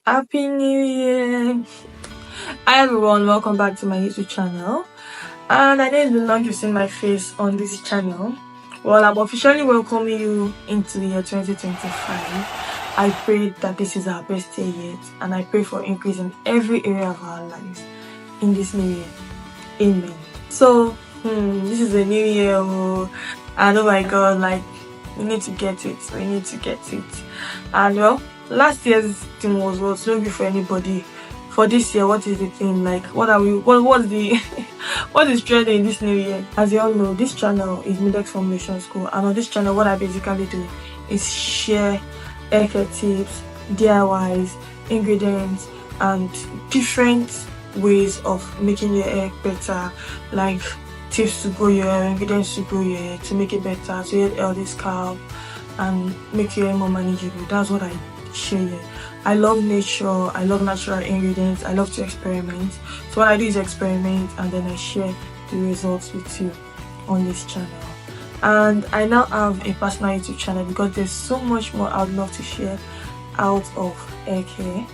Happy New Year! Hi everyone, welcome back to my YouTube channel. And I know it's been long you've seen my face on this channel. Well, I'm officially welcoming you into the year 2025. I pray that this is our best year yet, and I pray for increase in every area of our lives in this new year. Amen. So, this is a new year, and oh my god, we need to get it. And well, last year's theme was no good for anybody. For this year, what is the theme? What's the what is trending in this new year? As you all know, this channel is Midex Formulation School, and on this channel what I basically do is share hair care tips, DIYs, ingredients, and different ways of making your hair better, like tips to grow your hair, ingredients to grow your hair, to make it better, to get healthy scalp and make your hair more manageable. That's what I share here. I love nature, I love natural ingredients, I love to experiment. So what I do is experiment and then I share the results with you on this channel. And I now have a personal YouTube channel because there's so much more I'd love to share out of hair care,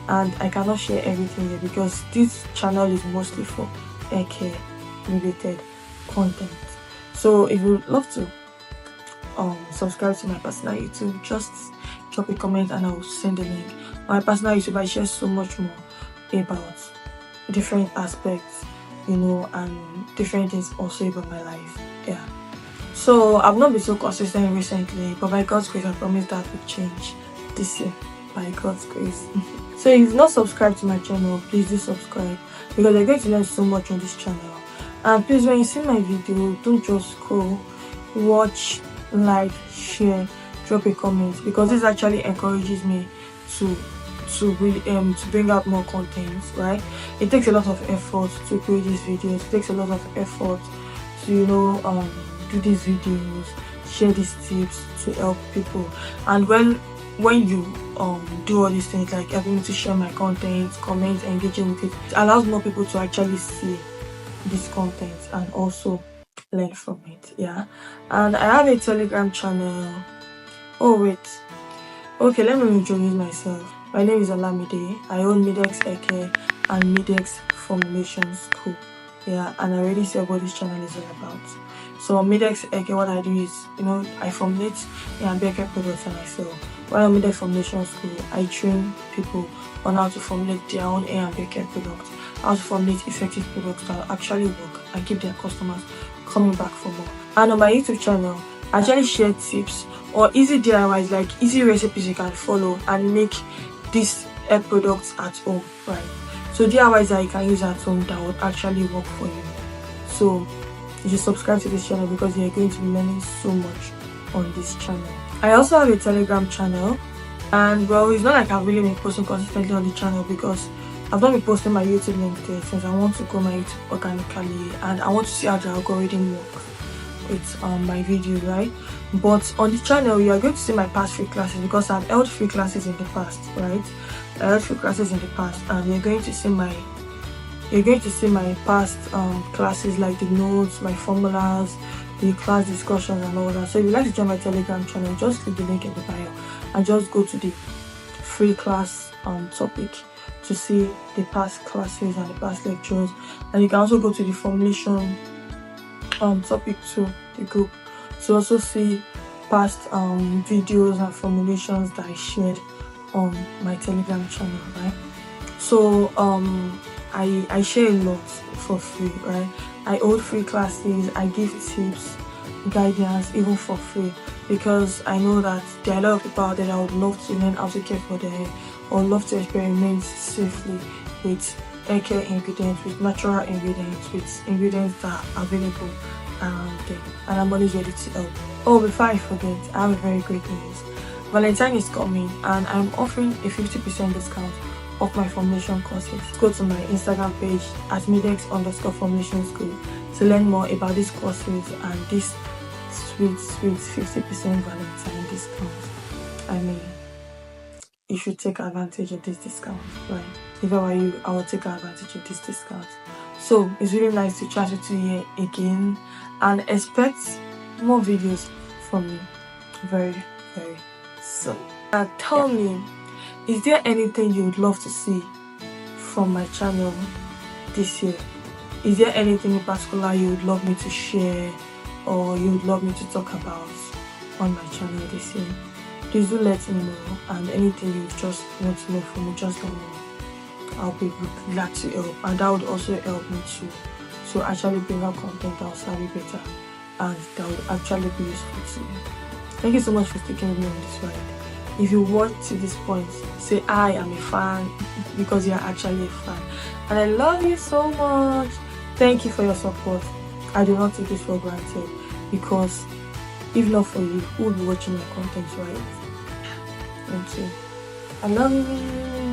and I cannot share everything here because this channel is mostly for hair care related content. So if you'd love to subscribe to my personal YouTube, just drop a comment and I will send a link. On my personal YouTube I share so much more about different aspects, and different things also about my life. Yeah. So I've not been so consistent recently, but by God's grace I promise that will change this year. By God's grace. So if you've not subscribed to my channel, please do subscribe because you're going to learn so much on this channel. And please, when you see my video, don't just scroll, watch, like, share, drop a comment, because this actually encourages me to bring out more content, right? It takes a lot of effort to create these videos. It takes a lot of effort to do these videos, share these tips to help people. And when you do all these things, like helping me to share my content, comment, engaging with it, it allows more people to actually see this content and also learn from it. Yeah. And I have a Telegram channel. Oh wait, okay, let me introduce myself. My name is Olamide. I own Midex Hair Care and Midex Formulation School. Yeah, and I already said what this channel is all about. So on Midex Hair Care, what I do is, I formulate hair care products and I sell. While on Midex Formulation School, I train people on how to formulate their own hair and care products, how to formulate effective products that actually work and keep their customers coming back for more. And on my YouTube channel, I actually share tips or easy DIYs, like easy recipes you can follow and make these hair products at home, right? So DIYs that you can use at home that would actually work for you. So you should subscribe to this channel because you're going to be learning so much on this channel. I also have a Telegram channel, and well, it's not like I've really been posting consistently on the channel because I've not been posting my YouTube link there since I want to grow my YouTube organically and I want to see how the algorithm works with my video, right? But on the channel you are going to see my past free classes because I've held free classes in the past, right? I held free classes in the past, and you're going to see my past classes, like the notes, my formulas, the class discussions and all that. So if you'd like to join my Telegram channel, just click the link in the bio and just go to the free class topic to see the past classes and the past lectures. And you can also go to the formulation topic too, the group, to also see past videos and formulations that I shared on my Telegram channel, right? So I share a lot for free, right? I hold free classes, I give tips, guidance, even for free, because I know that there are a lot of people out there that would love to learn how to care for their hair or love to experiment safely with hair care ingredients, with natural ingredients, with ingredients that are available around them, and I'm always ready to help. Oh, before I forget, I have a very great news. Valentine is coming and I'm offering a 50% discount of my formulation courses. Go to my Instagram page at midex_formulation school to learn more about these courses and this sweet 50% Valentine discount. I mean, you should take advantage of this discount, right? If I were you, I would take advantage of this discount. So it's really nice to chat with you here again, and expect more videos from me very, very soon. Tell me, Is there anything you would love to see from my channel this year? Is there anything in particular you would love me to share or you would love me to talk about on my channel this year? Please do let me know, and anything you just want to know from me, just let me know. I'll be glad to help, and that would also help me to actually bring out content that will serve you better and that would actually be useful to you. Thank you so much for sticking with me on this ride. If you watch to this point, say I am a fan, because you are actually a fan, and I love you so much. Thank you for your support. I do not take it for granted, because if not for you, who will be watching my content, right? Thank you. I love you.